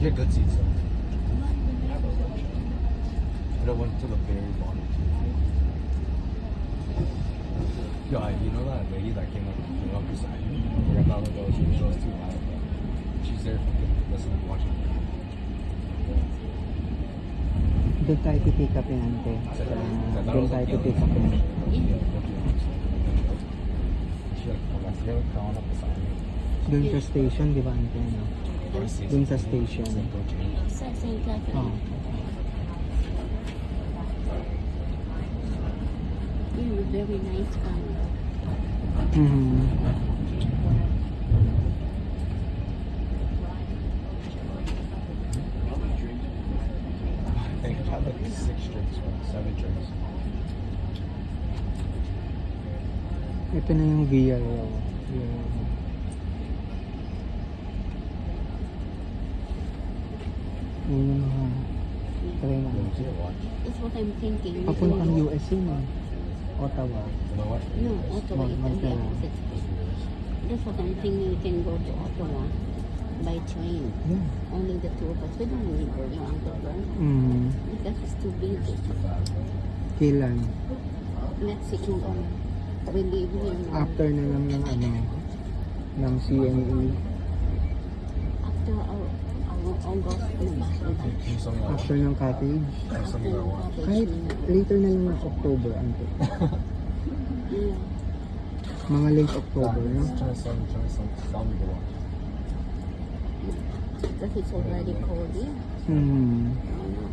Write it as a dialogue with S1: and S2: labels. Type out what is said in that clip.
S1: Yeah, good seats though. But I went to the very bottom too. Yo, you know that lady that came up beside me? I thought that was too loud. But she's there listening, watching.
S2: Doon tayo pipick up yan, ante. Doon tayo pipick up yan. Doon sa station, di ba, ante? No? Doon sa station. Oh.
S3: Very nice family.
S2: Mm-hmm.
S1: I think I had like 6 drinks or 7 drinks.
S2: Ito na yung VRO. Yun yung mga try na.
S3: That's what I'm thinking.
S2: Papuntang US yun eh. Ottawa.
S1: You know what?
S3: No, Ottawa is on the
S2: Montreal.
S3: opposite side. That's what I'm thinking. We can go to Ottawa by train.
S2: Yeah.
S3: Only the two of us. We don't need your uncle, right?
S2: Mm.
S3: Because it's too busy.
S2: Kailan?
S3: Let's see kung we leave here now.
S2: After na lang ng ano, ng CME.
S3: After our August na ba?
S2: After ng cottage.
S3: After the cottage
S2: Kahit
S3: na.
S2: later na lang ng October, ante.
S3: Yeah.
S2: Mga late October, no?
S1: Trying to sell me the watch.
S3: Because it's already cold here.
S2: Hmm.
S3: Oh, no.